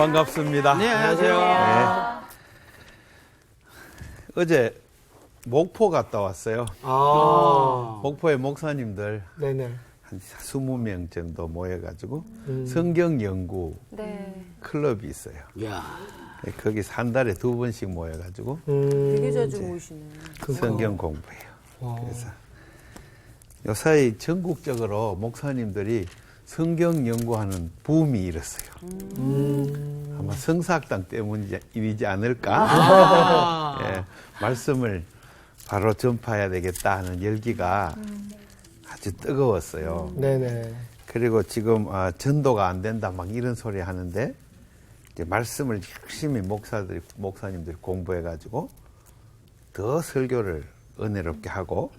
반갑습니다. 네, 안녕하세요. 네. 어제 목포 갔다 왔어요. 목포의 목사님들 네네. 한 20명 정도 모여가지고 성경 연구 클럽이 있어요. 야, 거기서 한 달에 2번씩 모여가지고 되게 자주 모이시네. 성경 공부해요. 그래서 요사이 전국적으로 목사님들이 성경 연구하는 붐이 일었어요. 아마 성사학당 때문이지 않을까. 예, 말씀을 바로 전파해야 되겠다 하는 열기가 아주 뜨거웠어요. 네네. 그리고 지금 전도가 안 된다 막 이런 소리 하는데 이제 말씀을 열심히 목사님들이 공부해가지고 더 설교를 은혜롭게 하고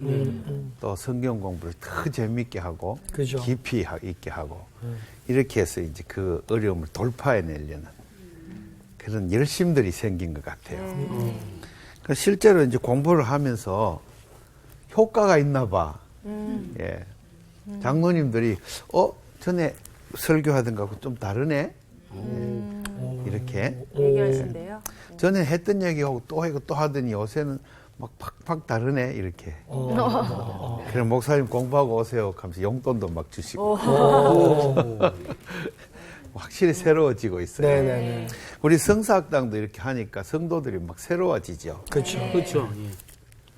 또 성경 공부를 더 재밌게 하고 그죠. 깊이 있게 하고 이렇게 해서 이제 그 어려움을 돌파해내려는 그런 열심들이 생긴 것 같아요. 그러니까 실제로 이제 공부를 하면서 효과가 있나 봐. 예. 장로님들이 전에 설교하던 거하고 좀 다르네. 이렇게 얘기하신대요. 전에 했던 얘기하고 또 하고 또 하더니 요새는 막 팍팍 다르네 이렇게. 그럼 목사님 공부하고 오세요 하면서 용돈도 막 주시고 확실히 새로워지고 있어요. 네네네. 우리 성사학당도 이렇게 하니까 성도들이 막 새로워지죠. 그렇죠. 그렇죠. 예.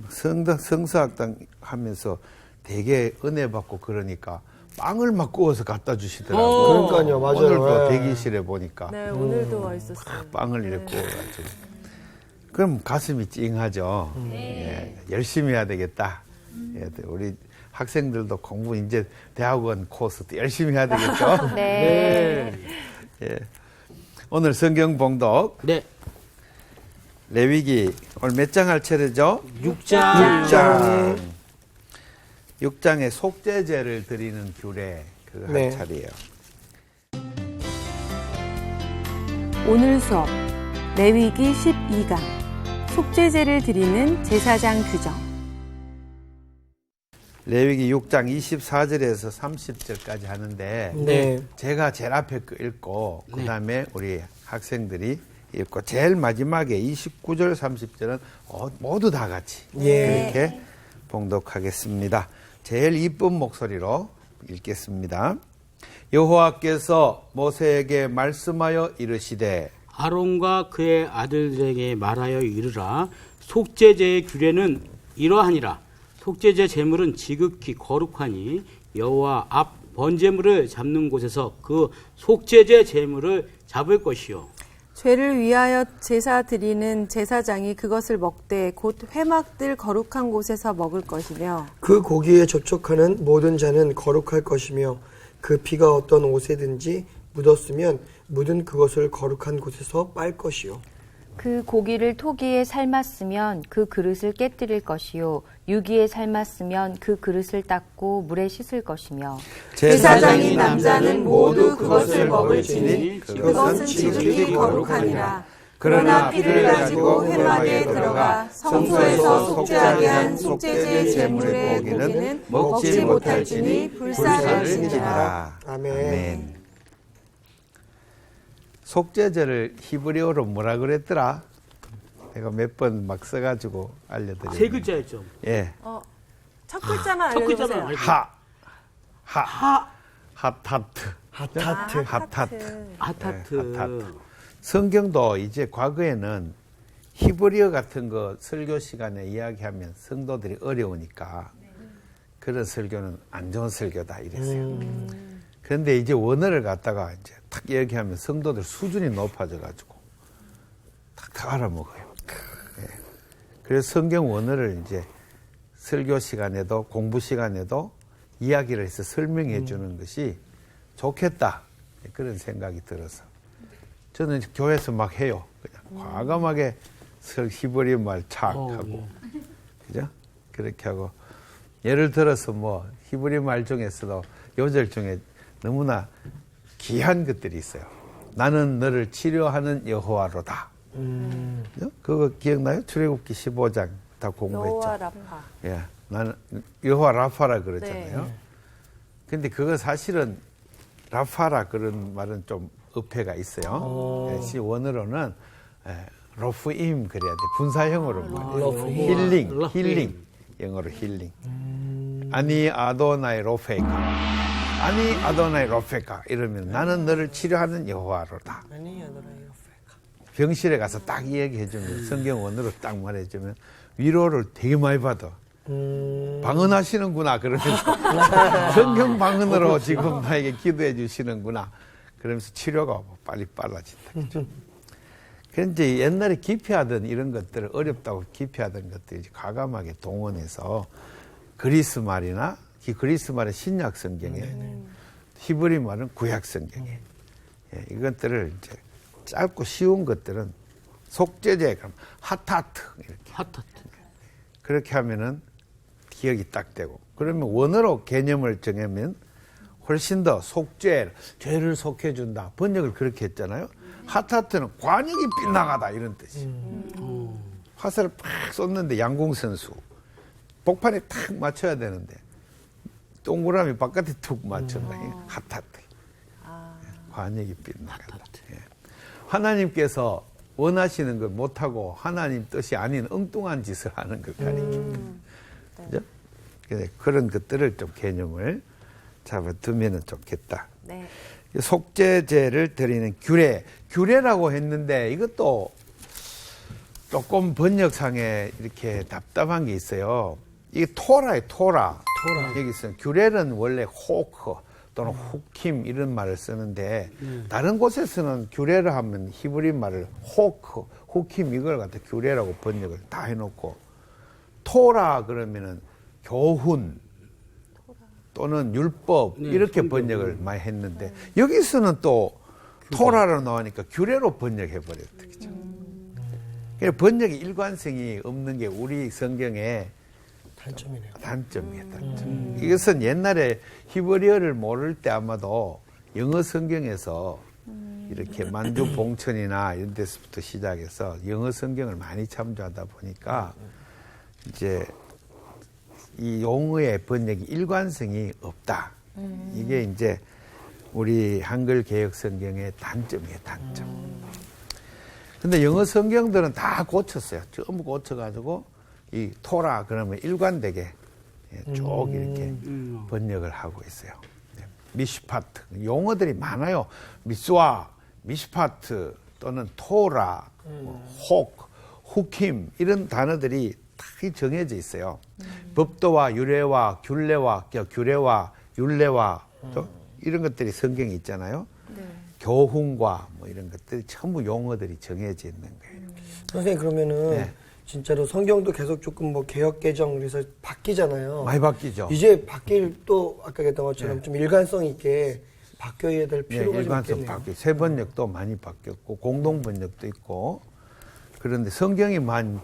성사학당 하면서 되게 은혜 받고 그러니까 빵을 막 구워서 갖다 주시더라고요. 그러니까요, 맞아요. 오늘도 예. 대기실에 보니까 네, 오늘도 와 있었어요. 빵을 이렇게 구워가지고. 그럼 가슴이 찡하죠. 예, 열심히 해야 되겠다. 예, 우리 학생들도 공부 이제 대학원 코스 열심히 해야 되겠죠. 네. 예. 오늘 성경 봉독 네. 레위기 오늘 몇 장 할 차례죠? 6장. 6장에 속죄제를 드리는 규례 그거 할 네. 차례예요. 오늘 수업 레위기 12강 속죄제를 드리는 제사장 규정. 레위기 6장 24절에서 30절까지 하는데 네. 제가 제일 앞에 거 읽고 네. 그다음에 우리 학생들이 읽고 제일 마지막에 29절 30절은 모두 다 같이 예. 그렇게 봉독하겠습니다. 제일 이쁜 목소리로 읽겠습니다. 여호와께서 모세에게 말씀하여 이르시되 아론과 그의 아들들에게 말하여 이르라. 속죄제의 규례는 이러하니라. 속죄제 제물은 지극히 거룩하니 여호와 앞 번제물을 잡는 곳에서 그 속죄제 제물을 잡을 것이요. 죄를 위하여 제사 드리는 제사장이 그것을 먹되 곧 회막들 거룩한 곳에서 먹을 것이며 그 고기에 접촉하는 모든 자는 거룩할 것이며 그 피가 어떤 옷에든지 묻었으면 묻은 그것을 거룩한 곳에서 빨 것이요. 그 고기를 토기에 삶았으면 그 그릇을 깨뜨릴 것이요 유기에 삶았으면 그 그릇을 닦고 물에 씻을 것이며 제사장이 남자는 모두 그것을 먹을지니 그것은 지극히 거룩하니라. 그러나 피를 가지고 회막에 들어가 성소에서 속죄하게 한 속죄제 제물의 고기는 먹지 못할지니 불사를지니라. 아멘. 속죄제를 히브리어로 뭐라 그랬더라? 내가 몇 번 막 써가지고 알려드렸는데 세 글자였죠. 예. 첫 글자만 첫 글자만 알려주세요. 알려주세요. 하타트. 핫하트. 하타트. 아타트. 네, 하타트. 성경도 이제 과거에는 히브리어 같은 거 설교 시간에 이야기하면 성도들이 어려우니까 그런 설교는 안 좋은 설교다 이랬어요. 그런데 이제 원어를 갖다가 이제 탁 얘기하면 성도들 수준이 높아져가지고 탁 알아먹어요. 예. 그래서 성경 원어를 이제 설교 시간에도 공부 시간에도 이야기를 해서 설명해 주는 것이 좋겠다. 그런 생각이 들어서 저는 교회에서 막 해요. 그냥 과감하게 히브리 말 착 하고 그죠? 그렇게 하고 예를 들어서 뭐 히브리 말 중에서도 요절 중에 너무나 귀한 것들이 있어요. 나는 너를 치료하는 여호와로다. 그거 기억나요? 출애굽기 15장 다 공부했죠. 여호와 라파. 예, 나는 여호와 라파라 그러잖아요. 근데 그거 사실은 라파라 그런 말은 좀 어폐가 있어요. 예, 시 원어로는 로프임 그래야 돼. 분사형으로 말해요. 힐링. 영어로 힐링. 아니 아도나이 로페카. 아니 아도나이 로페카 이러면 나는 너를 치료하는 여호와로다. 병실에 가서 딱 이야기해주면 성경 원어로 딱 말해주면 위로를 되게 많이 받아. 방언하시는구나 그러면서 성경 방언으로 지금 나에게 기도해 주시는구나 그러면서 치료가 빨리 빨라진다. 그죠? 그런데 옛날에 기피하던 이런 것들을 어렵다고 기피하던 것들을 이제 과감하게 동원해서 그리스 말이나 그리스 말은 신약 성경에 히브리 말은 구약 성경에 이것들을 이제 짧고 쉬운 것들은 속죄제 그럼 하타트 이렇게 그렇게 하면은 기억이 딱 되고 그러면 원어로 개념을 정하면 훨씬 더 속죄 죄를 속해준다 번역을 그렇게 했잖아요. 하타트는 관역이 빗나가다 이런 뜻이. 화살을 팍 쏘는데 양궁선수 복판에 탁 맞춰야 되는데 동그라미 바깥에 툭 맞춘다. 하타트. 관역이 빗나간다. 예. 하나님께서 원하시는 걸 못하고 하나님 뜻이 아닌 엉뚱한 짓을 하는 걸 가리킵니다. 그죠? 그런 것들을 좀 개념을 잡아두면 좋겠다. 네. 속죄제를 드리는 규례라고 했는데 이것도 조금 번역상에 이렇게 답답한 게 있어요. 이게 토라예요, 토라. 여기서 규례는 원래 호크 또는 후킴 이런 말을 쓰는데 다른 곳에서는 규례를 하면 히브리 말을 호크, 후킴 이걸 갖다 규례라고 번역을 다 해놓고 토라 그러면은 교훈 또는 율법 이렇게 번역을 많이 했는데 여기서는 또 토라로 나오니까 규례로 번역해 버렸죠. 그러니까 번역의 일관성이 없는 게 우리 성경의 단점이네요. 단점이에요. 단점. 이것은 옛날에 히브리어를 모를 때 아마도 영어 성경에서 이렇게 만주 봉천이나 이런 데서부터 시작해서 영어 성경을 많이 참조하다 보니까 이제 이 용어의 번역이 일관성이 없다. 이게 이제 우리 한글 개역 성경의 단점이에요, 단점. 근데 영어 성경들은 다 고쳤어요. 전부 고쳐가지고 이 토라 그러면 일관되게 쭉 이렇게 번역을 하고 있어요. 미슈파트 용어들이 많아요. 미스와 미슈파트 또는 토라, 후킴 이런 단어들이 다 정해져 있어요. 법도와 유래와 규례와 율례와 이런 것들이 성경에 있잖아요. 교훈과 뭐 이런 것들이 전부 용어들이 정해져 있는 거예요. 선생님 그러면은 네. 진짜로 성경도 계속 조금 뭐 개혁 개정 그래서 바뀌잖아요. 많이 바뀌죠. 이제 바뀔 또 아까 했던 것처럼 좀 일관성 있게 바뀌어야 될 필요가 좀 일관성 있겠네요. 바뀌고 새 번역도 많이 바뀌었고 공동 번역도 있고 그런데 성경이 만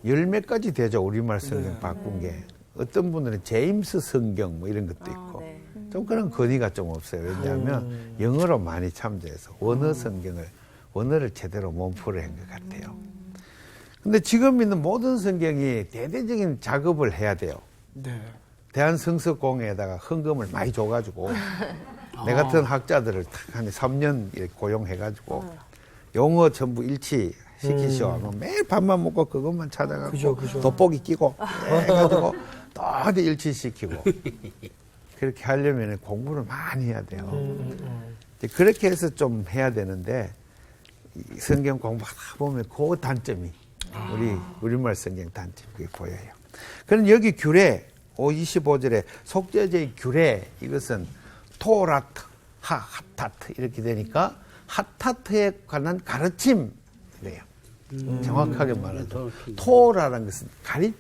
열 몇 가지 되죠. 우리말 성경 바꾼 게 어떤 분들은 제임스 성경 뭐 이런 것도 있고 네. 좀 그런 권위가 좀 없어요. 왜냐하면 영어로 많이 참조해서 원어를 제대로 몸풀이 한 것 같아요. 근데 지금 있는 모든 성경이 대대적인 작업을 해야 돼요. 네. 대한성서공회에다가 헌금을 많이 줘가지고 내 같은 학자들을 탁 한 3년 이렇게 고용해가지고 용어 전부 일치시키시오. 매일 밥만 먹고 그것만 찾아가고 그죠. 돋보기 끼고 해가지고 또 어디 일치시키고 그렇게 하려면 공부를 많이 해야 돼요. 이제 그렇게 해서 좀 해야 되는데 이 성경 공부하다 보면 그 단점이 우리말 성경 단점이 그게 보여요. 그럼 여기 규례 25절에 속죄제의 규례 이것은 토라트, 하타트 이렇게 되니까 하타트에 관한 가르침이래요. 정확하게 말하죠. 토라라는 것은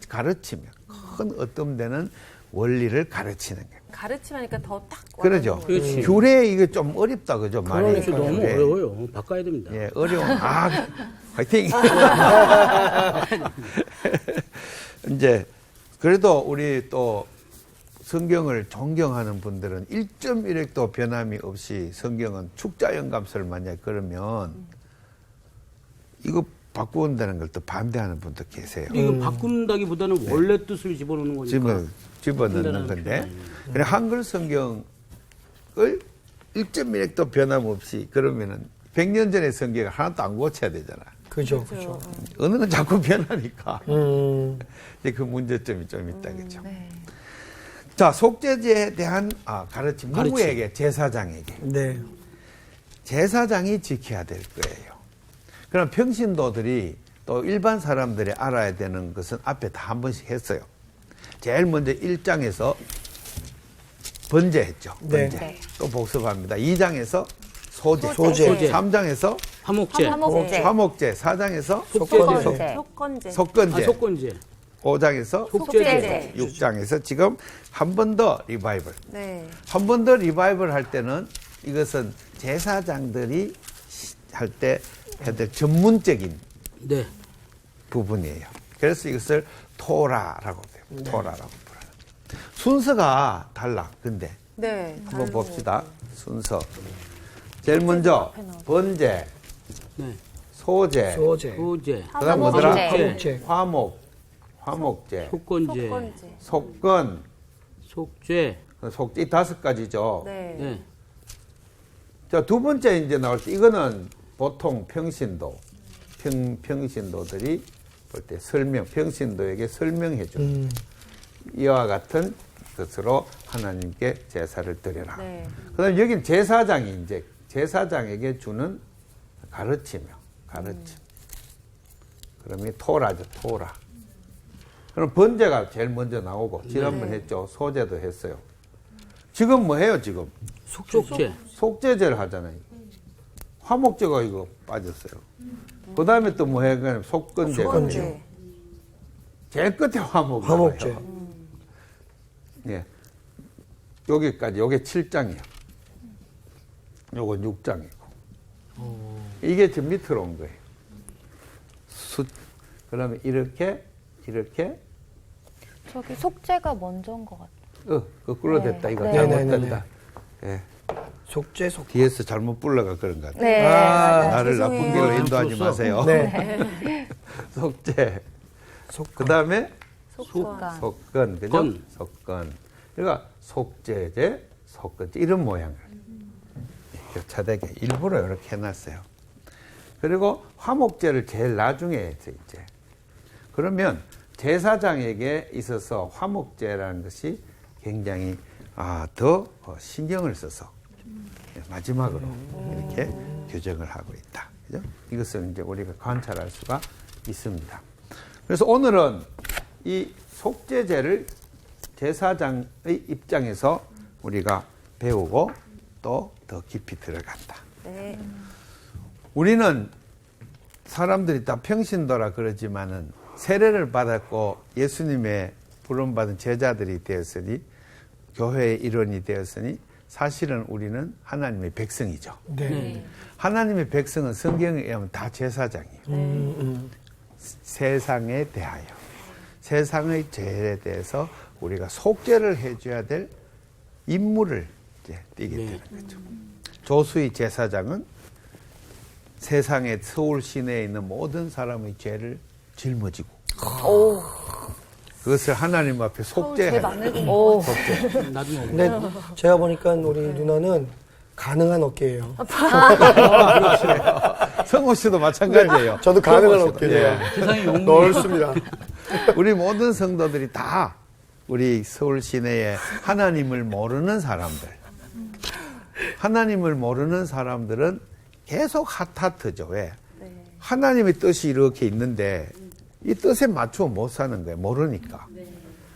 가르침이에요. 큰 어떤 데는 원리를 가르치는 거예요. 가르침하니까 더 딱 그러죠. 그렇지. 규례 이거 좀 어렵다 그죠? 말이. 그러니까 너무 규례. 어려워요. 바꿔야 됩니다. 예, 어려운. 화이팅! 이제, 그래도 우리 또 성경을 존경하는 분들은 1.1획도 변함이 없이 성경은 축자영감서를 만약에 그러면 이거 바꾼다는 걸 또 반대하는 분도 계세요. 이거 바꾼다기보다는 원래 뜻을 집어넣는 거니까. 집어넣는 건데. 그래, 한글 성경을 1.1획도 변함없이 그러면은 100년 전의 성경을 하나도 안 고쳐야 되잖아. 그죠, 그죠. 언어는 자꾸 변하니까. 이제 그 문제점이 좀 있다, 그죠? 자, 속죄제에 대한 가르침. 누구에게? 제사장에게. 네. 제사장이 지켜야 될 거예요. 그럼 평신도들이 또 일반 사람들이 알아야 되는 것은 앞에 다 한 번씩 했어요. 제일 먼저 1장에서 번제했죠. 번제. 네. 또 복습합니다. 2장에서 소제. 소제. 3장에서 화목제, 화목제. 4장에서 속죄제. 속건제. 속건제. 속건제, 5장에서 속죄제. 6장에서 지금 한 번 더 리바이벌. 네. 한 번 더 리바이벌 할 때는 이것은 제사장들이 할 때 해야 될 전문적인 네, 부분이에요. 그래서 이것을 토라라고 해요. 토라라고 불러요. 순서가 달라. 근데 네. 한번 다른 봅시다. 순서. 제일 먼저 번제, 네, 소제. 소제, 소제, 그다음 뭐더라? 화목제. 화목제, 속건제, 속건제. 속건, 속죄, 속죄 이 5가지죠. 네. 네, 자, 두 번째 이제 나올 때 이거는 보통 평신도, 평신도들이 볼 때 평신도에게 설명해 줍니다. 이와 같은 것으로 하나님께 제사를 드려라. 네. 그다음 여기는 제사장이 이제 제사장에게 주는 가르침. 그러면 토라죠, 토라. 그럼 번제가 제일 먼저 나오고 지난번 했죠. 소제도 했어요. 지금 뭐 해요, 지금? 속죄, 속죄제를 하잖아요. 화목제가 이거 빠졌어요. 그 다음에 또 뭐 해요? 속건제가. 속건제. 제일 끝에 화목이 화목제. 나와요. 예. 여기까지, 요게 7장이에요. 요건 6장이고. 이게 지금 밑으로 온 거예요. 그러면 이렇게, 저기 속죄가 먼저인 것 같아요. 거꾸로 됐다. 이거 네. 잘못됐다. 예. 속죄. 뒤에서 잘못 불러가 그런 것 같아요. 네. 나를 나쁜 죄송해요. 길로 인도하지 마세요. 네. 속죄. 속건. 그 다음에 속건. 속건, 그죠? 건. 속건. 그러니까 속죄제, 속건제 이런 모양을 교차되게 일부러 이렇게 해놨어요. 그리고 화목제를 제일 나중에 했어요, 이제. 그러면 제사장에게 있어서 화목제라는 것이 굉장히 더 신경을 써서 마지막으로 이렇게 규정을 하고 있다. 그죠? 이것을 이제 우리가 관찰할 수가 있습니다. 그래서 오늘은 이 속죄제를 제사장의 입장에서 우리가 배우고 또 더 깊이 들어간다. 네. 우리는 사람들이 다 평신도라 그러지만은 세례를 받았고 예수님의 부름받은 제자들이 되었으니 교회의 일원이 되었으니 사실은 우리는 하나님의 백성이죠. 네. 하나님의 백성은 성경에 의하면 다 제사장이에요. 세상에 대하여 세상의 죄에 대해서 우리가 속죄를 해줘야 될 임무를 이제 띠게 되는 거죠. 조수의 제사장은 세상의 서울 시내에 있는 모든 사람의 죄를 짊어지고 그것을 하나님 앞에 속죄해야 돼요. 속죄. 나도 먹어. 근데 제가 보니까 우리 누나는 가능한 어깨예요. 성호 씨도 마찬가지예요. 저도 가능한 성호 씨도. 어깨예요. 세상에 용기. 넓습니다. 우리 모든 성도들이 다 우리 서울 시내에 하나님을 모르는 사람들. 하나님을 모르는 사람들은 계속 핫하트죠. 왜? 하나님의 뜻이 이렇게 있는데 이 뜻에 맞추어 못 사는 거예요. 모르니까.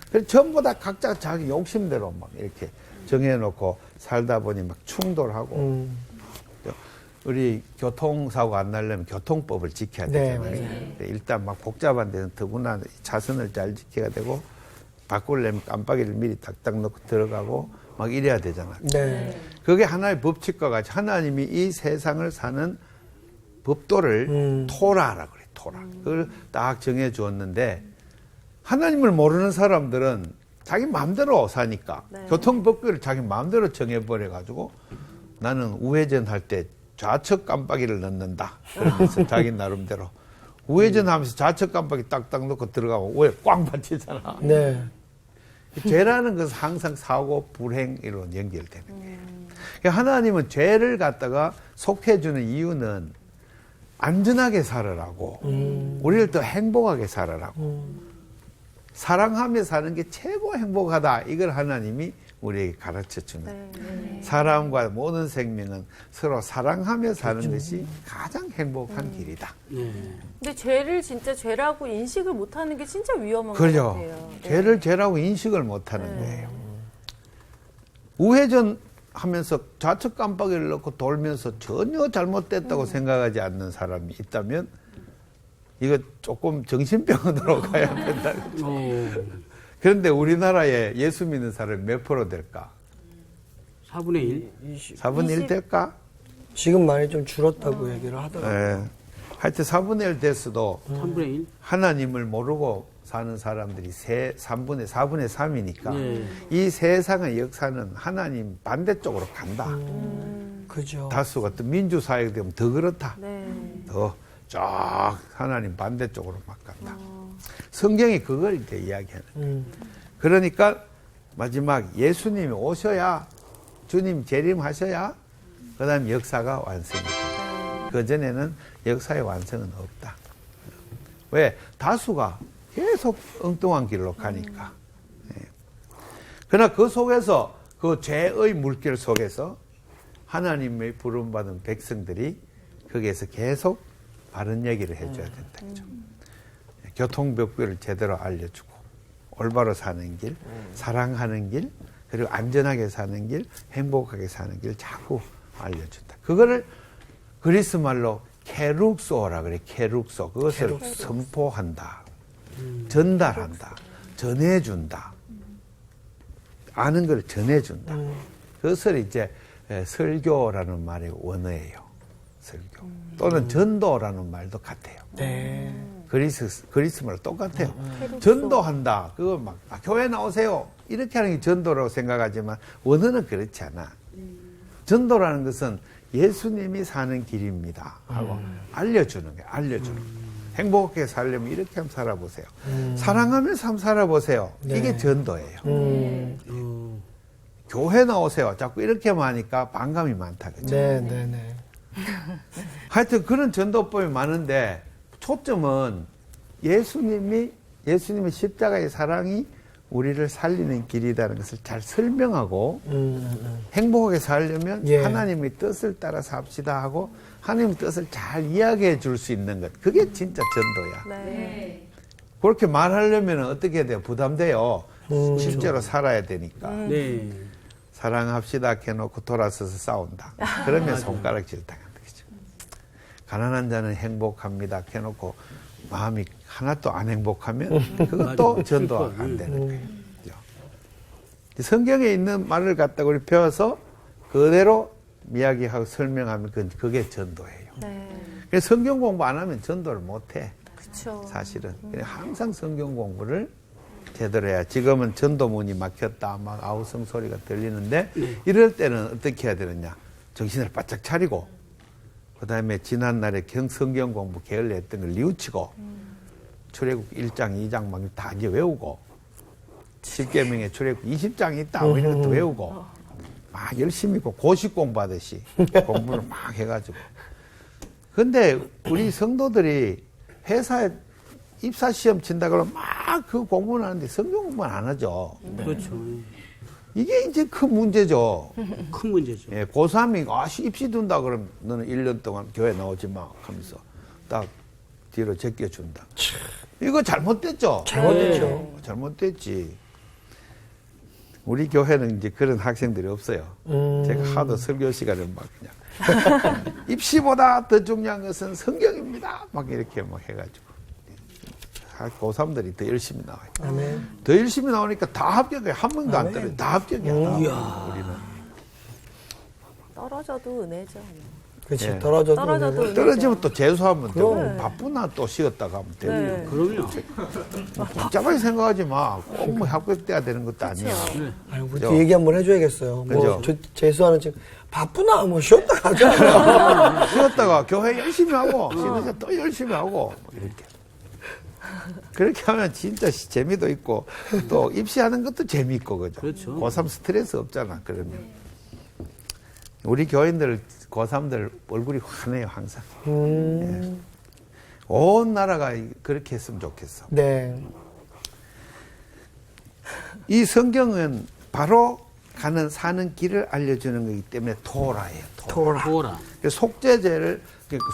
그래서 전부 다 각자 자기 욕심대로 막 이렇게 정해놓고 살다 보니 막 충돌하고. 우리 교통사고 안 나려면 교통법을 지켜야 네, 되잖아요. 일단 막 복잡한 데는 더구나 차선을 잘 지켜야 되고 바꾸려면 깜빡이를 미리 딱딱 넣고 들어가고 막 이래야 되잖아요. 네. 그게 하나의 법칙과 같이 하나님이 이 세상을 사는 법도를 토라라고 그래요. 토라. 그걸 딱 정해 주었는데 하나님을 모르는 사람들은 자기 마음대로 사니까 교통법규를 자기 마음대로 정해버려 가지고 나는 우회전 할 때 좌측 깜빡이를 넣는다. 그러면서 자기 나름대로 우회전 하면서 좌측 깜빡이 딱딱 넣고 들어가면 왜 꽝 받치잖아. 네. 죄라는 것은 항상 사고, 불행, 이로 연결되는 거예요. 그러니까 하나님은 죄를 갖다가 속해주는 이유는 안전하게 살으라고, 우리를 더 행복하게 살으라고, 사랑하며 사는 게 최고 행복하다. 이걸 하나님이 우리에게 가르쳐 주는. 네. 사람과 모든 생명은 서로 사랑하며 사는 것이 가장 행복한 길이다. 네. 근데 죄를 진짜 죄라고 인식을 못하는 게 진짜 위험한 것 그죠? 같아요. 네. 죄를 죄라고 인식을 못하는 거예요. 우회전 하면서 좌측 깜빡이를 넣고 돌면서 전혀 잘못됐다고 생각하지 않는 사람이 있다면 이거 조금 정신병원으로 가야 된다. 그런데 우리나라에 예수 믿는 사람이 몇 프로 될까? 4분의 1. 4분의 1 될까? 지금 많이 좀 줄었다고 얘기를 하더라고요. 예. 하여튼 4분의 1 됐어도 3분의 1. 하나님을 모르고 사는 사람들이 4분의 3이니까 네. 이 세상의 역사는 하나님 반대쪽으로 간다. 그죠. 다수가 또 민주사회가 되면 더 그렇다. 네. 더 쫙 하나님 반대쪽으로 막 간다. 성경이 그걸 이제 이야기하는. 그러니까 마지막 예수님이 오셔야, 주님 재림하셔야 그 다음 역사가 완성이 된다. 그전에는 역사의 완성은 없다. 왜? 다수가 계속 엉뚱한 길로 가니까. 예. 그러나 그 속에서, 그 죄의 물길 속에서 하나님의 부름받은 백성들이 거기에서 계속 바른 얘기를 해줘야 된다. 그죠? 교통법규를 제대로 알려주고, 올바로 사는 길, 사랑하는 길, 그리고 안전하게 사는 길, 행복하게 사는 길 자꾸 알려준다. 그거를 그리스 말로 케룩소라 그래. 케룩소. 그것을 선포한다. 전달한다. 전해준다. 아는 걸 전해준다. 그것을 이제 설교라는 말의 원어예요. 설교. 또는 전도라는 말도 같아요. 네. 그리스 말 똑같아요. 전도한다. 그거 막 교회 나오세요. 이렇게 하는 게 전도라고 생각하지만 원어는 그렇지 않아. 전도라는 것은 예수님이 사는 길입니다 하고 알려주는 거예요. 알려주는 거예요. 행복하게 살려면 이렇게 한번 살아보세요. 사랑하면서 한번 살아보세요. 네. 이게 전도예요. 교회 나오세요. 자꾸 이렇게만 하니까 반감이 많다. 그죠? 네, 네, 네. 하여튼 그런 전도법이 많은데 초점은 예수님의 십자가의 사랑이 우리를 살리는 길이라는 것을 잘 설명하고 행복하게 살려면 예. 하나님의 뜻을 따라 삽시다 하고 하나님의 뜻을 잘 이야기해 줄 수 있는 것. 그게 진짜 전도야. 네. 그렇게 말하려면 어떻게 해야 돼요? 부담돼요. 실제로 살아야 되니까. 네. 사랑합시다 해놓고 돌아서서 싸운다. 그러면 손가락질 당한다. 그죠? 가난한 자는 행복합니다 해놓고 마음이 하나도 안 행복하면 그것도 맞아. 전도가 슬퍼. 안 되는 거예요. 그죠? 성경에 있는 말을 갖다가 우리 배워서 그대로 이야기하고 설명하면 그게 전도예요. 네. 그래서 성경 공부 안 하면 전도를 못 해. 그렇죠. 사실은. 그래서 항상 성경 공부를 제대로 해야. 지금은 전도문이 막혔다. 막 아우성 소리가 들리는데 이럴 때는 어떻게 해야 되느냐. 정신을 바짝 차리고 그다음에 지난날에 성경 공부 게을리 했던 걸 뉘우치고 출애굽 1장, 2장 막 다 이제 외우고 10계명에 출애굽 20장이 있다. 뭐 이런 것도 외우고 막 열심히 고식 공부하듯이 공부를 막 해가지고. 근데 우리 성도들이 회사에 입사 시험 친다 그러면 막 그 공부는 하는데 성경 공부는 안 하죠. 그렇죠. 이게 이제 큰 문제죠. 큰 문제죠. 예, 고3이 입시 둔다 그러면 너는 1년 동안 교회 나오지 마 하면서 딱 뒤로 제껴준다. 이거 잘못됐죠? 잘못됐죠. 잘못됐지. 우리 교회는 이제 그런 학생들이 없어요. 제가 하도 설교 시간을 막 그냥 입시보다 더 중요한 것은 성경입니다. 막 이렇게 막 해가지고. 고3들이 더 열심히 나와요. 아멘. 더 열심히 나오니까 다 합격해. 한 명도 안 떨어져. 다 합격이야. 우리는. 떨어져도 은혜죠. 그렇지. 예. 떨어져도 떨어져도 은혜죠. 떨어지면 또 재수하면 되고 그럼. 바쁘나 또 쉬었다가 하면 되고. 네. 그럼요. 복잡하게 생각하지 마. 꼭 뭐 합격돼야 되는 것도 아니야. 아니, 우리 그죠? 또 얘기 한번 해줘야겠어요. 그죠? 뭐, 재수하는 지금 바쁘나, 뭐, 쉬었다 가자. 쉬었다가 교회 열심히 하고 쉬면서 또 열심히 하고 뭐 이렇게. 그렇게 하면 진짜 재미도 있고 또 입시하는 것도 재미있고 그죠? 그렇죠. 고3 스트레스 없잖아. 그러면. 우리 교인들, 고3들 얼굴이 환해요, 항상. 예. 온 나라가 그렇게 했으면 좋겠어. 네. 이 성경은 바로 사는 길을 알려주는 거기 때문에 토라예요. 토라. 도라. 속죄제를,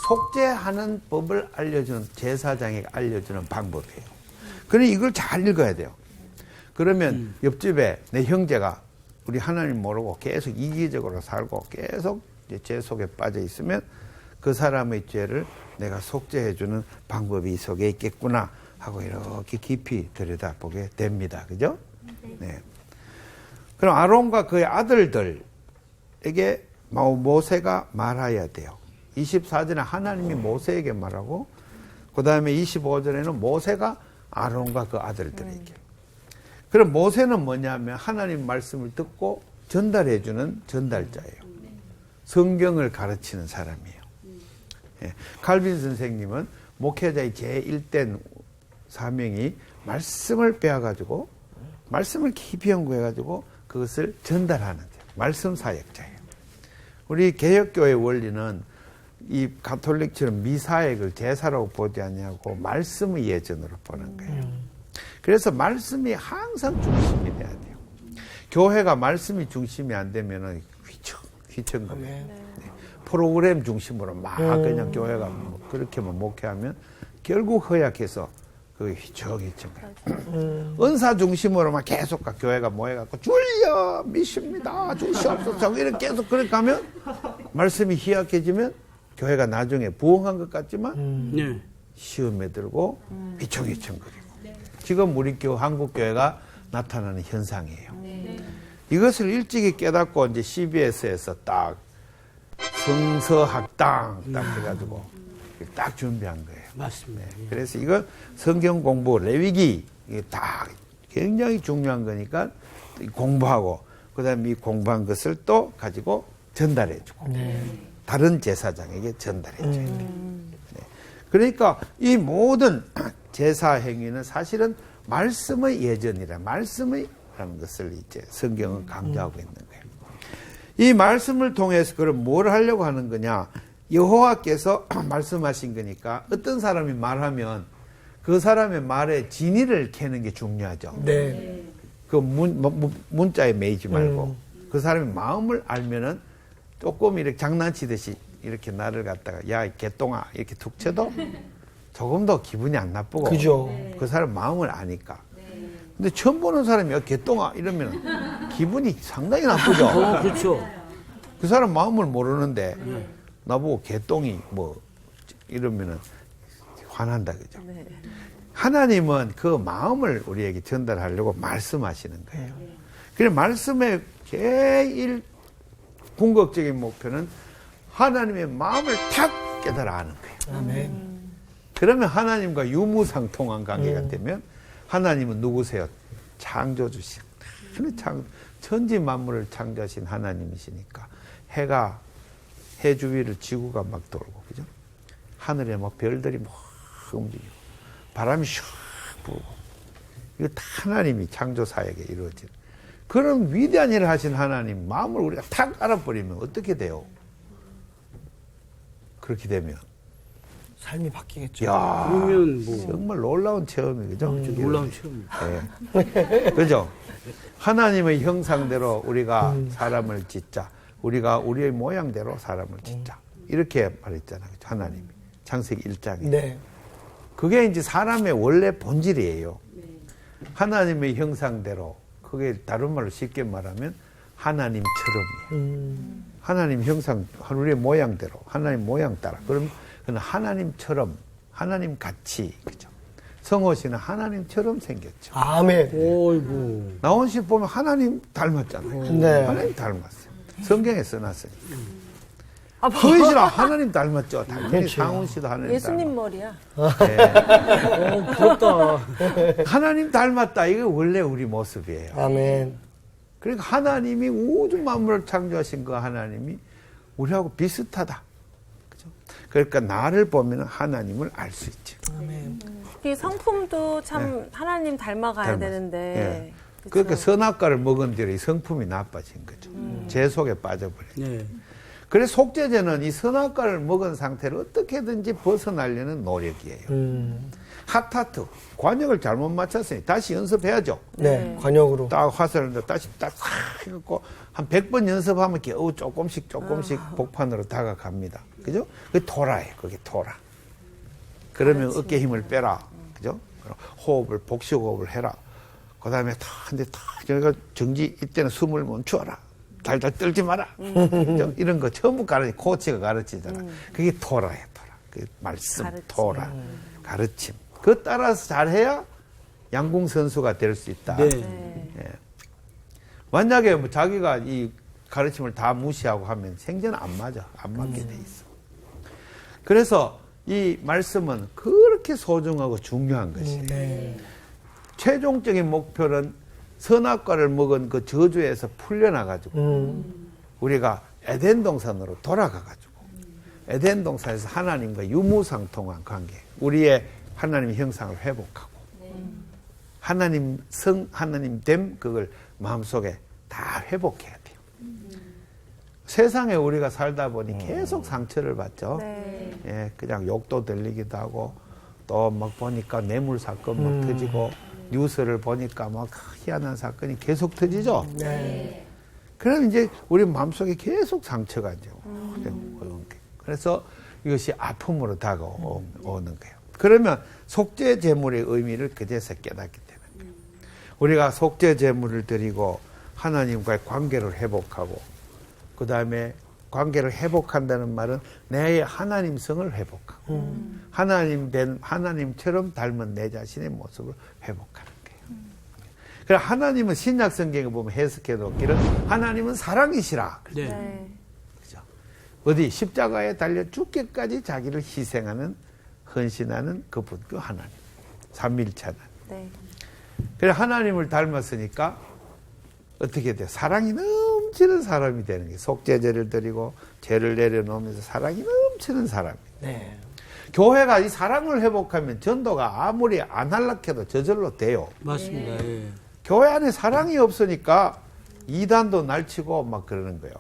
속죄하는 법을 알려주는, 제사장이 알려주는 방법이에요. 그러니 이걸 잘 읽어야 돼요. 그러면 옆집에 내 형제가 우리 하나님 모르고 계속 이기적으로 살고 계속 이제 죄 속에 빠져 있으면 그 사람의 죄를 내가 속죄해주는 방법이 이 속에 있겠구나 하고 이렇게 깊이 들여다보게 됩니다. 그죠? 네. 그럼 아론과 그의 아들들에게 모세가 말해야 돼요. 24절에 하나님이 모세에게 말하고, 그 다음에 25절에는 모세가 아론과 그 아들들에게. 그럼 모세는 뭐냐면 하나님 말씀을 듣고 전달해주는 전달자예요. 성경을 가르치는 사람이에요. 예. 칼빈 선생님은 목회자의 제1된 사명이 말씀을 빼앗가지고 말씀을 깊이 연구해가지고 그것을 전달하는 데요. 말씀 사역자예요. 우리 개혁교회 원리는 이 가톨릭처럼 미사역을 제사라고 보지 않냐고 말씀의 예전으로 보는 거예요. 그래서 말씀이 항상 중심이 돼야 돼요. 교회가 말씀이 중심이 안 되면은 휘청거려요. 네. 프로그램 중심으로 막 그냥 교회가 뭐 그렇게만 목회하면 결국 허약해서 그게 휘청휘청거려요. 은사 중심으로 막 계속 교회가 모여갖고 주여 믿습니다. 주시옵소서. 이렇게 계속 그렇게 가면 말씀이 희약해지면 교회가 나중에 부흥한 것 같지만 네. 시험에 들고 휘청휘청거리고. 지금 우리 한국교회가 나타나는 현상이에요. 이것을 일찍이 깨닫고 이제 CBS에서 딱 성서학당 딱 해가지고 딱 준비한 거예요. 맞습니다. 예. 그래서 이거 성경 공부, 레위기 이게 딱 굉장히 중요한 거니까 공부하고 그다음에 이 공부한 것을 또 가지고 전달해주고 다른 제사장에게 전달해줘야 돼요. 네. 그러니까 이 모든 제사 행위는 사실은 말씀의 예전이라 말씀이라는 것을 이제 성경은 강조하고 있는 거예요. 이 말씀을 통해서 그럼 뭘 하려고 하는 거냐? 여호와께서 말씀하신 거니까 어떤 사람이 말하면 그 사람의 말에 진위를 캐는 게 중요하죠. 네. 그 문자에 매이지 말고 그 사람의 마음을 알면은 조금 이렇게 장난치듯이 이렇게 나를 갖다가 야, 이 개똥아 이렇게 툭 쳐도 조금 더 기분이 안 나쁘고 그죠. 그 사람 마음을 아니까. 근데 처음 보는 사람이 야, 개똥아 이러면 기분이 상당히 나쁘죠. 그렇죠. 그 사람 마음을 모르는데 나보고 개똥이 뭐 이러면은 화난다 그죠. 하나님은 그 마음을 우리에게 전달하려고 말씀하시는 거예요. 그래서 말씀의 제일 궁극적인 목표는 하나님의 마음을 탁 깨달아 아는 거예요. 아멘. 그러면 하나님과 유무상통한 관계가 되면 하나님은 누구세요? 창조주신. 천지 만물을 창조하신 하나님이시니까 해 주위를 지구가 막 돌고 그죠? 하늘에 막 별들이 막 움직이고 바람이 슉 불고 이거 다 하나님이 창조 사역에 이루어진 그런 위대한 일을 하신 하나님 마음을 우리가 탁 알아버리면 어떻게 돼요? 그렇게 되면 삶이 바뀌겠죠. 야, 그러면 뭐 정말 놀라운 체험이 그죠? 놀라운 체험. 네. 그죠? 하나님의 형상대로 우리가 사람을 짓자. 우리가 우리의 모양대로 사람을 짓자. 이렇게 말했잖아요. 하나님이. 창세기 1장에. 네. 그게 이제 사람의 원래 본질이에요. 하나님의 형상대로. 그게 다른 말로 쉽게 말하면 하나님처럼이에요. 하나님 형상, 우리의 모양대로. 하나님 모양 따라. 그럼 그는 하나님처럼, 하나님 같이. 그죠? 성호 씨는 하나님처럼 생겼죠. 아멘. 어이구. 나온 씨 보면 하나님 닮았잖아요. 네. 하나님 닮았어요. 성경에 써놨으니까. 서희 씨는 하나님 닮았죠. 당연히 그렇죠. 상훈 씨도 하나님 예수님 머리야. 닮았죠. 부럽다. 하나님 닮았다. 이게 원래 우리 모습이에요. 아멘. 그러니까 하나님이 우주 만물을 창조하신 그 하나님이 우리하고 비슷하다. 그죠? 그러니까 나를 보면 하나님을 알 수 있죠. 아멘. 이 성품도 참 하나님 닮아가야 닮았어요. 되는데. 예. 그쵸? 그러니까 선악과를 먹은 뒤로 이 성품이 나빠진 거죠. 죄 속에 빠져버려요. 네. 그래서 속죄제는 이 선악과를 먹은 상태를 어떻게든지 벗어나려는 노력이에요. 핫하트, 관역을 잘못 맞췄으니 다시 연습해야죠. 네, 관역으로. 딱 화살을 다시 딱 해갖고 한 100번 연습하면 겨우 조금씩 복판으로 다가갑니다. 그죠? 그게 토라예요. 그게 토라. 그러면 어깨 힘을 빼라. 그죠? 호흡을, 복식호흡을 해라. 그 다음에 근데 저희가 정지, 이때는 숨을 멈추어라. 달달 떨지 마라. 그죠? 이런 거 전부 코치가 가르치잖아. 그게 토라예요, 토라. 그 말씀, 가르침. 토라. 가르침. 그거 따라서 잘해야 양궁 선수가 될 수 있다. 네. 예. 만약에 뭐 자기가 이 가르침을 다 무시하고 하면 생전 안 맞아. 안 맞게 돼 있어. 그래서 이 말씀은 그렇게 소중하고 중요한 것이에요. 최종적인 목표는 선악과를 먹은 그 저주에서 풀려나가지고 우리가 에덴 동산으로 돌아가가지고 에덴 동산에서 하나님과 유무상통한 관계, 우리의 하나님의 형상을 회복하고 하나님 됨 그걸 마음속에 다 회복해야 돼요. 세상에 우리가 살다 보니 계속 상처를 받죠. 네. 예, 그냥 욕도 들리기도 하고 또 막 보니까 뇌물 사건 막 터지고 뉴스를 보니까 막 희한한 사건이 계속 터지죠. 네. 그럼 이제 우리 마음속에 계속 상처가 이제 오는 게. 그래서 이것이 아픔으로 다가오는 거예요. 그러면 속죄 제물의 의미를 그제서 깨닫게 되는 거예요. 우리가 속죄 제물을 드리고 하나님과의 관계를 회복하고 그 다음에 관계를 회복한다는 말은 내 하나님성을 회복하고 하나님처럼 닮은 내 자신의 모습을 회복하는 거예요. 그래서 하나님은 신약 성경에 보면 해석해 놓기를 하나님은 사랑이시라. 네. 네. 그죠? 어디 십자가에 달려 죽기까지 자기를 희생하는 헌신하는 그분, 그 하나님. 삼위일체는. 네. 그래서 하나님을 닮았으니까 어떻게 돼요? 사랑이 넘치는 사람이 되는 거예요. 속죄제를 드리고 죄를 내려놓으면서 사랑이 넘치는 사람이에요. 네. 교회가 이 사랑을 회복하면 전도가 아무리 안 할락해도 저절로 돼요. 맞습니다. 예. 교회 안에 사랑이 없으니까 이단도 날치고 막 그러는 거예요.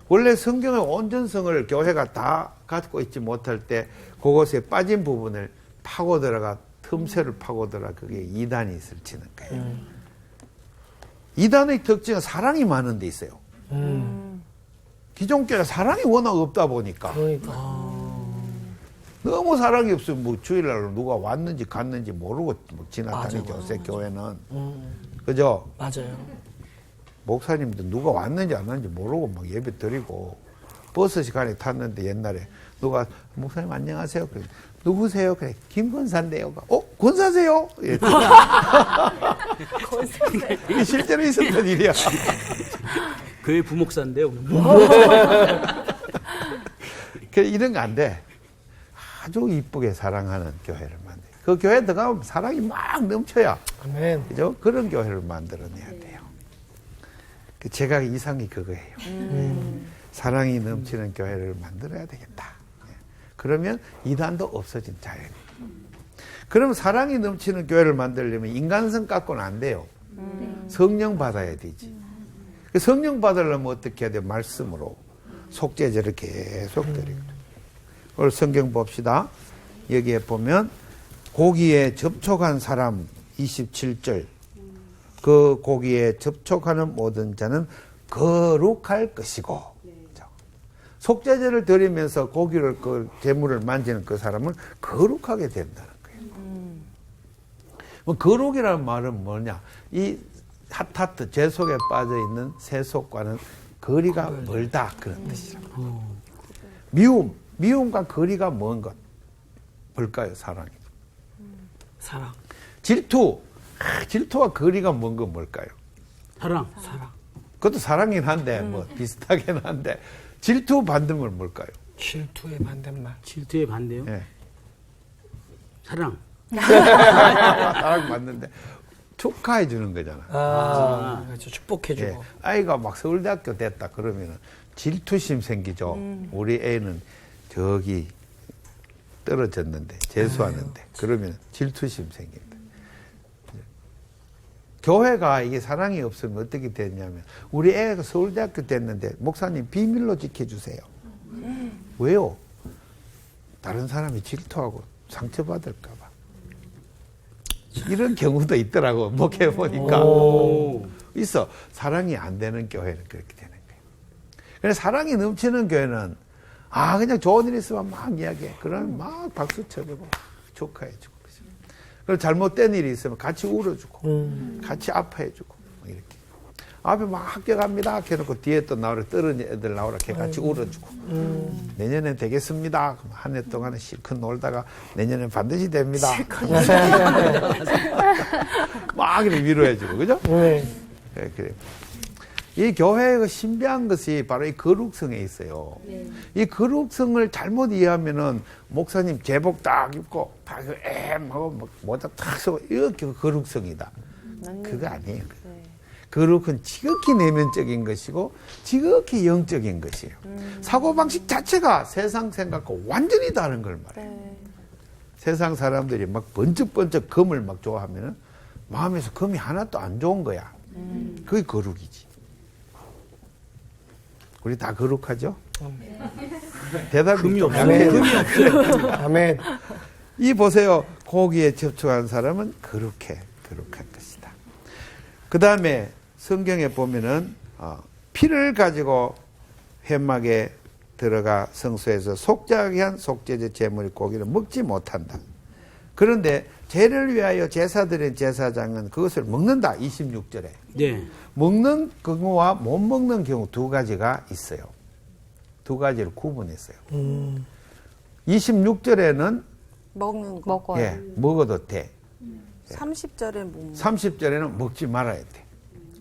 원래 성경의 온전성을 교회가 다 갖고 있지 못할 때 그곳에 빠진 부분을 파고 들어가 틈새를 파고 들어가 그게 이단이 설치는 거예요. 이단의 특징은 사랑이 많은 데 있어요. 기존 교회 사랑이 워낙 없다 보니까 너무 사랑이 없으면 뭐 주일날 누가 왔는지 갔는지 모르고 뭐 지나다니죠. 요새 교회는. 그죠? 맞아요. 목사님도 누가 왔는지 안 왔는지 모르고 막 예배 드리고 버스 시간에 탔는데 옛날에 누가 목사님 안녕하세요. 그래. 누구세요? 그래. 김권사인데요. 권사세요? 예. 이게 실제로 있었던 일이야. 교회 부목사인데요. 이런 거 안 돼. 아주 이쁘게 사랑하는 교회를 만들. 그 교회 들어가면 사랑이 막 넘쳐야. 아멘. 그죠? 그런 교회를 만들어내야 돼요. 제가 이상이 그거예요. 사랑이 넘치는 교회를 만들어야 되겠다. 그러면 이단도 없어진 자연이에요. 그럼 사랑이 넘치는 교회를 만들려면 인간성 갖고는 안 돼요. 성령 받아야 되지. 성령 받으려면 어떻게 해야 돼요? 말씀으로. 속죄제를 계속 드리고. 오늘 성경 봅시다. 여기에 보면 고기에 접촉한 사람 27절. 그 고기에 접촉하는 모든 자는 거룩할 것이고. 속죄제를 드리면서 고기를 그 제물을 만지는 그 사람은 거룩하게 된다는 거예요. 뭐 거룩이라는 말은 뭐냐? 이 핫하트 죄 속에 빠져 있는 세속과는 거리가 멀다 그런 뜻이라고. 미움과 거리가 먼 것. 뭘까요? 사랑이. 사랑. 질투와 거리가 먼 건 뭘까요? 사랑. 그것도 사랑이긴 한데 뭐 비슷하긴 한데 질투 반대말 뭘까요? 질투의 반대말. 질투의 반대요? 예. 사랑. 사랑 맞는데 축하해 주는 거잖아. 그렇죠. 축복해주고. 예. 아이가 막 서울대학교 됐다 그러면은 질투심 생기죠. 우리 애는 저기 떨어졌는데 재수하는데 그러면 질투심 생긴다. 교회가 이게 사랑이 없으면 어떻게 됐냐면 우리 애가 서울대학교 됐는데 목사님 비밀로 지켜주세요. 왜요? 다른 사람이 질투하고 상처받을까 봐. 이런 경우도 있더라고. 목회 보니까. 있어. 사랑이 안 되는 교회는 그렇게 되는 거예요. 그래서 사랑이 넘치는 교회는 그냥 좋은 일 있으면 막 이야기해. 그러면 막 박수 쳐주고 축하해주고. 그리고 잘못된 일이 있으면 같이 울어주고 같이 아파해주고 이렇게. 앞에 막 합격합니다 해놓고 뒤에 또 나오라 떨어진 애들 나오라 해 같이 울어주고 내년에 되겠습니다. 한 해 동안은 실컷 놀다가 내년에 반드시 됩니다. 막 이렇게 위로해주고 그죠? 네, 그래요. 이 교회의 신비한 것이 바로 이 거룩성에 있어요. 이 거룩성을 잘못 이해하면은 목사님 제복 딱 입고 하고 모자 탁 쓰고 이렇게 거룩성이다. 그거 아니에요. 거룩은 지극히 내면적인 것이고 지극히 영적인 것이에요. 사고방식 자체가 세상 생각과 완전히 다른 걸 말해요. 세상 사람들이 막 번쩍번쩍 금을 막 좋아하면은 마음에서 금이 하나도 안 좋은 거야. 그게 거룩이지. 우리 다 거룩하죠? 대답이 금이 좀 없어요. 약해요. 금이 없어요. 아멘. 이 보세요. 고기에 접촉한 사람은 거룩한 것이다. 그 다음에 성경에 보면은 피를 가지고 회막에 들어가 성소에서 속죄하게 한 속죄제 제물의 고기를 먹지 못한다. 그런데 죄를 위하여 제사드린 제사장은 그것을 먹는다. 26절에. 네. 먹는 경우와 못 먹는 경우 두 가지가 있어요. 두 가지를 구분했어요. 26절에는 먹는 거. 먹어요. 먹어도 돼. 30절에 먹는 거. 30절에는 먹지 말아야 돼.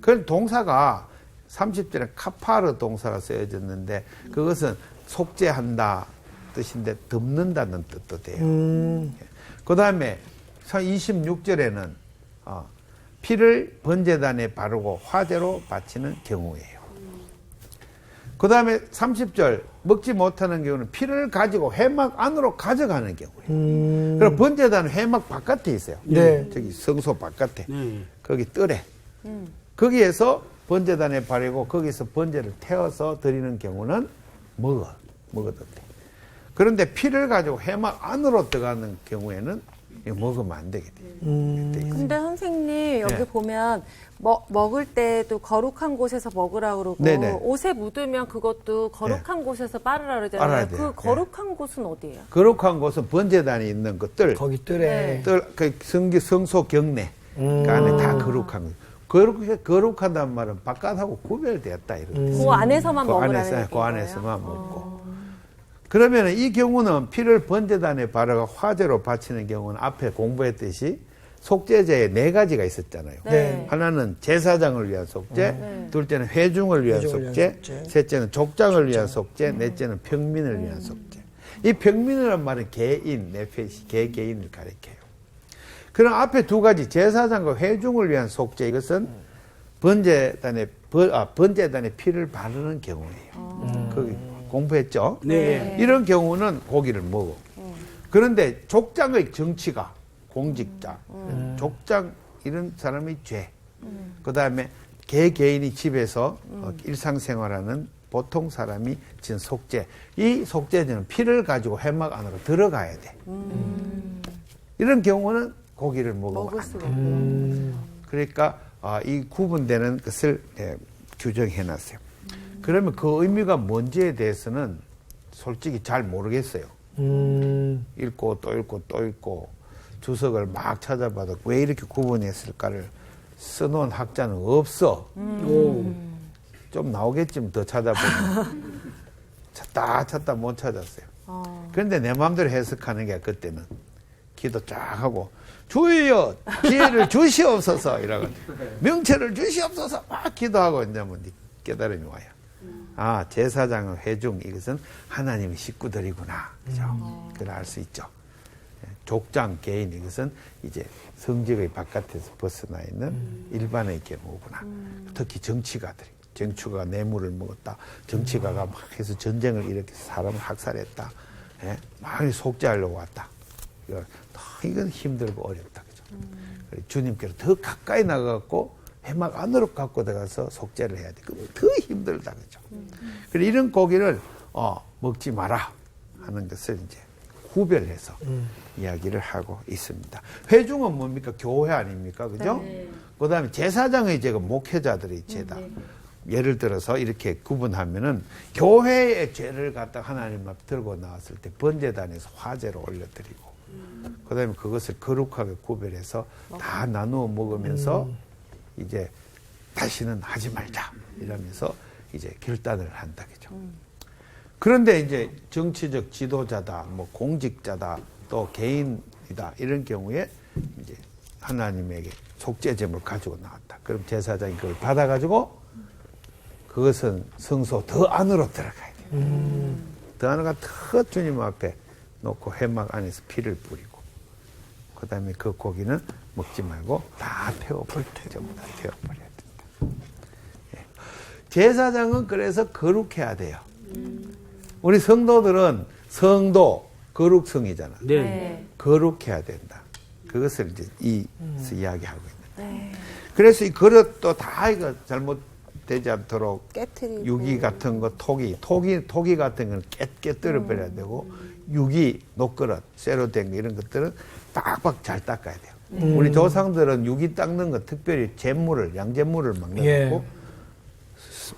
그 동사가 30절에 카파르 동사가 쓰여졌는데 그것은 속죄한다 뜻인데 덮는다는 뜻도 돼요. 그 다음에 26절에는 피를 번제단에 바르고 화제로 바치는 경우예요. 그 다음에 30절 먹지 못하는 경우는 피를 가지고 회막 안으로 가져가는 경우예요. 그럼 번제단은 회막 바깥에 있어요. 네. 저기 성소 바깥에. 네. 거기 뜰에. 거기에서 번제단에 바르고 거기서 번제를 태워서 드리는 경우는 먹어도 돼. 그런데 피를 가지고 회막 안으로 들어가는 경우에는 이거 먹으면 안 되게 돼. 근데 선생님 여기 네. 보면 먹을 때도 거룩한 곳에서 먹으라고 그러고 네네. 옷에 묻으면 그것도 거룩한 곳에서 빨으라 빨아야 그러잖아요. 돼요. 그 거룩한 곳은 어디예요? 거룩한 곳은 번제단이 있는 그 뜰. 거기 뜰에. 그 성소 경내 그 안에 다 거룩한 거. 거룩하다는 말은 바깥하고 구별되었다 이런. 그 안에서만 먹으라는 그 얘기예요. 안에서만 먹고. 그러면 이 경우는 피를 번제단에 바르고 화제로 바치는 경우는 앞에 공부했듯이 속죄제에 4가지가 있었잖아요. 네. 하나는 제사장을 위한 속죄, 둘째는 회중을 위한 속죄, 셋째는 족장을 위한 속죄, 넷째는 평민을 위한 속죄. 이 평민이라는 말은 개인, 네페시, 개개인을 가리켜요. 그럼 앞에 2가지 제사장과 회중을 위한 속죄 이것은 번제단에 피를 바르는 경우예요. 거기 공부했죠? 네. 이런 경우는 고기를 먹어. 그런데 족장의 정치가 공직자, 족장 이런 사람의 죄. 그 다음에 개개인이 집에서 일상생활하는 보통 사람이 진 속죄. 이 속죄제는 피를 가지고 회막 안으로 들어가야 돼. 이런 경우는 고기를 먹으면 안 돼. 그러니까 이 구분되는 것을 규정해놨어요. 그러면 그 의미가 뭔지에 대해서는 솔직히 잘 모르겠어요. 읽고 또 읽고 또 읽고 주석을 막 찾아봐도 왜 이렇게 구분했을까를 써놓은 학자는 없어. 좀 나오겠지만 더 찾아보면 찾다 못 찾았어요. 그런데 내 마음대로 해석하는 게 그때는 기도 쫙 하고 주여 기회를 주시옵소서 이라가지고 명체를 주시옵소서 막 기도하고 이제 뭐 깨달음이 와요. 제사장은 회중 이것은 하나님의 식구들이구나. 그죠? 그걸 알 수 있죠. 족장 개인 이것은 이제 성직의 바깥에서 벗어나 있는 일반의 경우구나. 특히 정치가가 뇌물을 먹었다. 정치가가 막 해서 전쟁을 일으켜서 사람을 학살했다. 막 속죄하려고 왔다. 이건 힘들고 어렵다. 그죠? 그래서 주님께로 더 가까이 나가갖고 회막 안으로 갖고 들어가서 속죄를 해야 돼. 그럼 더 힘들다 그죠. 그래서 이런 고기를 먹지 마라 하는 것을 이제 구별해서 이야기를 하고 있습니다. 회중은 뭡니까? 교회 아닙니까? 그죠? 그 다음에 제사장의 제가 목회자들의 죄다. 예를 들어서 이렇게 구분하면은 교회의 죄를 갖다 하나님 앞 들고 나왔을 때 번제단에서 화제로 올려드리고 그 다음에 그것을 거룩하게 구별해서 다 나누어 먹으면서 이제 다시는 하지 말자 이러면서 이제 결단을 한다 그죠. 그런데 이제 정치적 지도자다, 뭐 공직자다, 또 개인이다 이런 경우에 이제 하나님에게 속죄제물 가지고 나왔다. 그럼 제사장이 그걸 받아가지고 그것은 성소 더 안으로 들어가야 돼요. 더 안으로 더 주님 앞에 놓고 회막 안에서 피를 뿌리고 그 다음에 그 고기는 먹지 말고 다 태워버려야 돼. 전부 다 태워버려야 된다. 예. 제사장은 그래서 거룩해야 돼요. 우리 성도들은 성도, 거룩성이잖아. 네. 거룩해야 된다. 그것을 이제 이야기하고 있는데. 그래서 이 그릇도 다 이거 잘못되지 않도록 깨트리고. 유기 같은 거, 토기 같은 건 깨뜨려 버려야 되고, 유기, 녹그릇, 쇠로 된 거 이런 것들은 빡빡 잘 닦아야 돼요. 우리 조상들은 유기 닦는 거 특별히 잿물을, 양잿물을 막 넣고,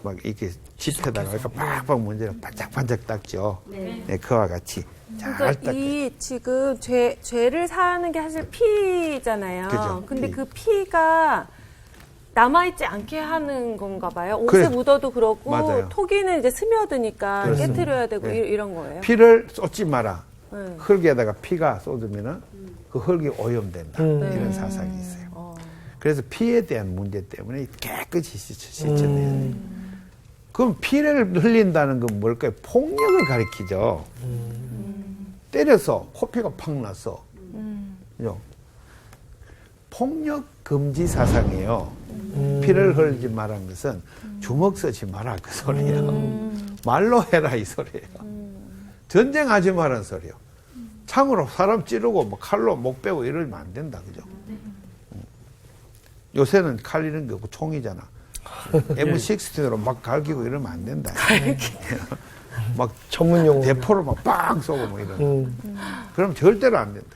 막 이렇게 짚에다가 이렇게 빡빡 문제를 반짝반짝 닦죠. 네, 그와 같이 잘 그러니까 닦아요. 이 지금 죄를 사하는 게 사실 피잖아요. 그죠, 근데 피. 그 피가 남아있지 않게 하는 건가 봐요. 옷에 그래. 묻어도 그렇고 맞아요. 토기는 이제 스며드니까 그렇습니다. 깨트려야 되고 네. 이런 거예요. 피를 쏟지 마라. 네. 흙에다가 피가 쏟으면은 그 흙이 오염된다. 이런 사상이 있어요. 그래서 피에 대한 문제 때문에 깨끗이 씻어내야 돼요. 그럼 피를 흘린다는 건 뭘까요? 폭력을 가리키죠. 때려서 코피가 팍 났어. 그죠? 폭력 금지 사상이에요. 피를 흘리지 말라는 것은 주먹 쓰지 마라 그 소리예요. 말로 해라 이 소리예요. 전쟁하지 말라는 소리예요. 창으로 사람 찌르고 뭐 칼로 목 빼고 이러면 안 된다 그죠? 요새는 칼 이런 게 없고 총이잖아. M16으로 막 갈기고 이러면 안 된다. 막 전문 용어. 대포로 막 빵 쏘고 뭐 이런. 그럼 절대로 안 된다.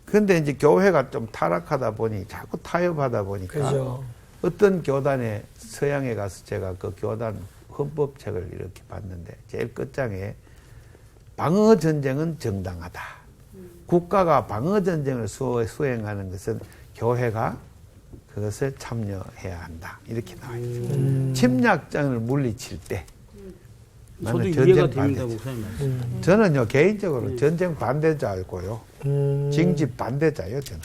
그런데 이제 교회가 좀 타락하다 보니 자꾸 타협하다 보니까 그죠. 어떤 교단에 서양에 가서 제가 그 교단 헌법책을 이렇게 봤는데 제일 끝장에 방어 전쟁은 정당하다. 국가가 방어 전쟁을 수행하는 것은 교회가 그것을 참여해야 한다. 이렇게 나와 있습니다. 침략장을 물리칠 때 저도 나는 이해가 전쟁 됩니다, 반대자. 목사님 말씀. 저는요 개인적으로 전쟁 반대자고요. 징집 반대자예요 저는.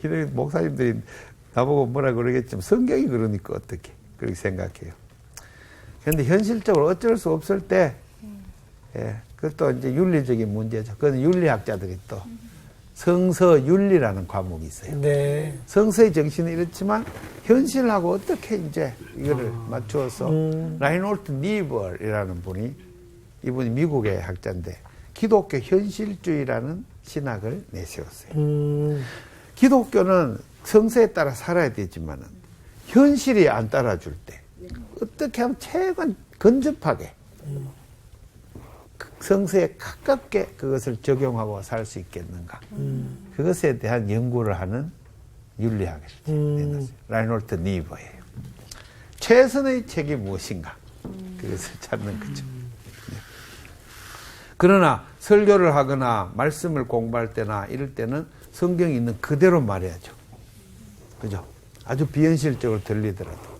근데 목사님들이 나보고 뭐라 그러겠지만 성경이 그러니까 어떻게 그렇게 생각해요. 그런데 현실적으로 어쩔 수 없을 때 그것도 이제 윤리적인 문제죠. 그건 윤리학자들이 또 성서윤리라는 과목이 있어요. 네. 성서의 정신은 이렇지만 현실하고 어떻게 이제 이거를 맞추어서 라인홀트 니벌이라는 분이 이분이 미국의 학자인데 기독교 현실주의라는 신학을 내세웠어요. 기독교는 성서에 따라 살아야 되지만은 현실이 안 따라줄 때 어떻게 하면 최근 근접하게 성서에 가깝게 그것을 적용하고 살 수 있겠는가. 그것에 대한 연구를 하는 윤리학을 내놨어요. 라인홀트 니버예요. 최선의 책이 무엇인가. 그것을 찾는 거죠. 네. 그러나 설교를 하거나 말씀을 공부할 때나 이럴 때는 성경이 있는 그대로 말해야죠. 그죠? 아주 비현실적으로 들리더라도.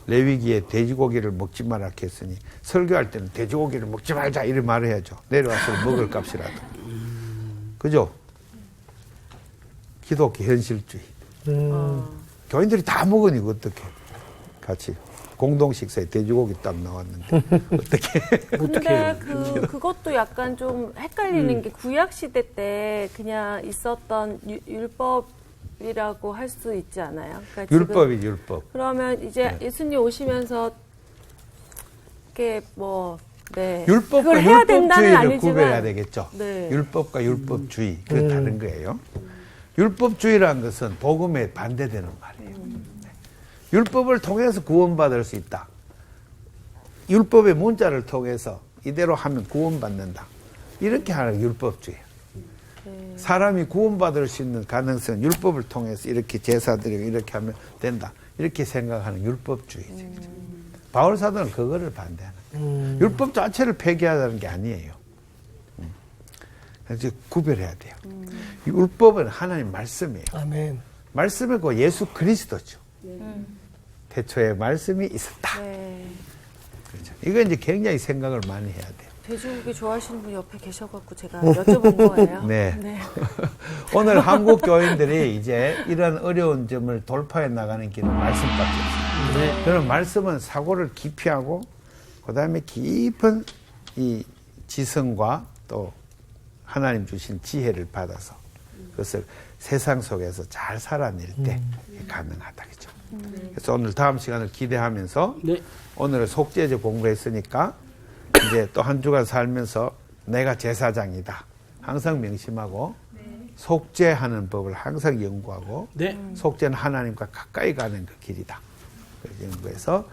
레위기에 돼지고기를 먹지 말라 했으니 설교할 때는 돼지고기를 먹지 말자 이렇게 말해야죠. 내려와서 먹을 값이라도. 그죠? 기독교 현실주의. 교인들이 다 먹으니 어떻게 같이 공동 식사에 돼지고기 딱 나왔는데 어떻게? 근데 그것도 약간 좀 헷갈리는 게 구약 시대 때 그냥 있었던 율법이라고 할 수 있지 않아요? 그러니까 율법이 율법. 그러면 이제 예수님 오시면서 이렇게 뭐 네. 율법과 그걸 해야 된다는 율법주의를 아니지만 구별해야 되겠죠. 네. 율법과 율법주의 그 다른 거예요. 율법주의라는 것은 복음에 반대되는 말이에요. 네. 율법을 통해서 구원받을 수 있다. 율법의 문자를 통해서 이대로 하면 구원받는다. 이렇게 하는 율법주의예요. 사람이 구원받을 수 있는 가능성은 율법을 통해서 이렇게 제사드리고 이렇게 하면 된다. 이렇게 생각하는 율법주의죠. 바울 사도는 그거를 반대하는. 율법 자체를 폐기하자는 게 아니에요. 그래서 구별해야 돼요. 율법은 하나님 말씀이에요. 아멘. 말씀이고 예수 그리스도죠. 태초에 말씀이 있었다. 네. 그렇죠. 이거 이제 굉장히 생각을 많이 해야 돼요. 돼지고기 좋아하시는 분 옆에 계셔갖고 제가 여쭤본 거예요. 네. 오늘 한국 교인들이 이제 이런 어려운 점을 돌파해 나가는 길은 말씀밖에 없어요. 네. 그런 말씀은 사고를 기피하고 그다음에 깊은 이 지성과 또 하나님 주신 지혜를 받아서 그것을 세상 속에서 잘 살아낼 때 가능하다. 그죠? 그래서 오늘 다음 시간을 기대하면서 네. 오늘은 속죄제 공부했으니까 이제 또 한 주간 살면서 내가 제사장이다. 항상 명심하고 속죄하는 법을 항상 연구하고 네. 속죄는 하나님과 가까이 가는 그 길이다. 그 연구해서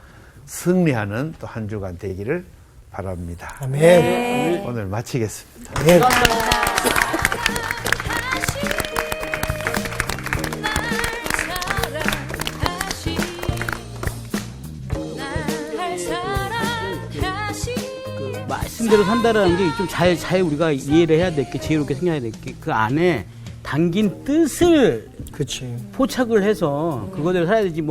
승리하는 또 한 주간 되기를 바랍니다. 아멘. 오늘 마치겠습니다. 아멘. 그 말씀대로 산다라는 게 좀 잘 우리가 이해를 해야 될 게 지혜롭게 생각해야 될 게 그 안에 담긴 뜻을 그치. 포착을 해서 그거대로 살아야 되지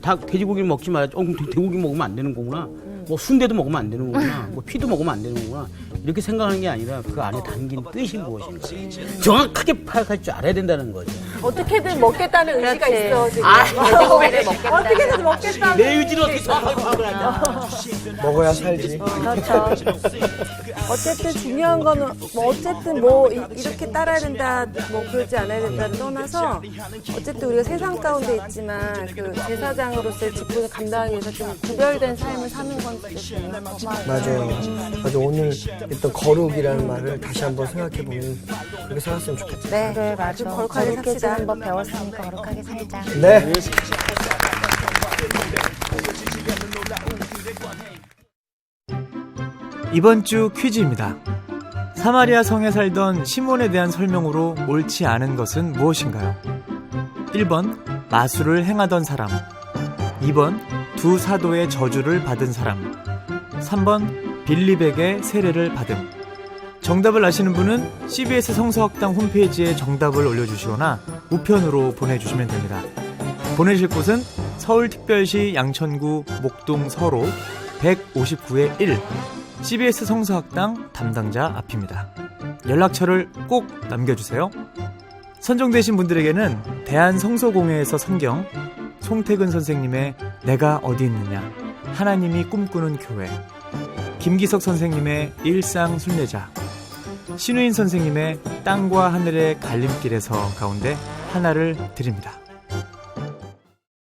닭 돼지고기를 먹지 말아야지. 그럼 돼지고기 먹으면 안 되는 거구나. 뭐 순대도 먹으면 안 되는 거구나. 뭐 피도 먹으면 안 되는 거구나. 이렇게 생각하는 게 아니라 그 안에 담긴 뜻이 무엇인가. 정확하게 파악할 줄 알아야 된다는 거죠. 어떻게든 먹겠다는 의지가 그렇지. 있어 지금. 돼지고기를 먹겠다. 어떻게든 먹겠다는. 내 의지를 어떻게 정확하게 파악을 한다. 먹어야 살지. 그렇죠. 어쨌든 중요한 거는 뭐 어쨌든 뭐 이렇게 따라야 된다, 뭐 그러지 않아야 된다를 떠나서 어쨌든 우리가 세상 가운데 있지만 그 제사장으로서의 직분을 감당하기 위해서 좀 구별된 삶을 사는 건 좋겠어요. 맞아요. 맞아. 오늘 했던 거룩이라는 말을 다시 한번 생각해보면 그렇게 살았으면 좋겠다. 네, 맞아. 거룩하게 거룩해지는 삽시다. 법 배웠으니까 거룩하게 살자. 네. 이번 주 퀴즈입니다. 사마리아 성에 살던 시몬에 대한 설명으로 옳지 않은 것은 무엇인가요? 1번 마술을 행하던 사람, 2번 두 사도의 저주를 받은 사람, 3번 빌립에게 세례를 받음. 정답을 아시는 분은 CBS 성서학당 홈페이지에 정답을 올려주시거나 우편으로 보내주시면 됩니다. 보내실 곳은 서울특별시 양천구 목동 서로 159-1 CBS 성서학당 담당자 앞입니다. 연락처를 꼭 남겨주세요. 선정되신 분들에게는 대한성서공회에서 성경, 송태근 선생님의 내가 어디 있느냐, 하나님이 꿈꾸는 교회, 김기석 선생님의 일상 순례자, 신우인 선생님의 땅과 하늘의 갈림길에서 가운데 하나를 드립니다.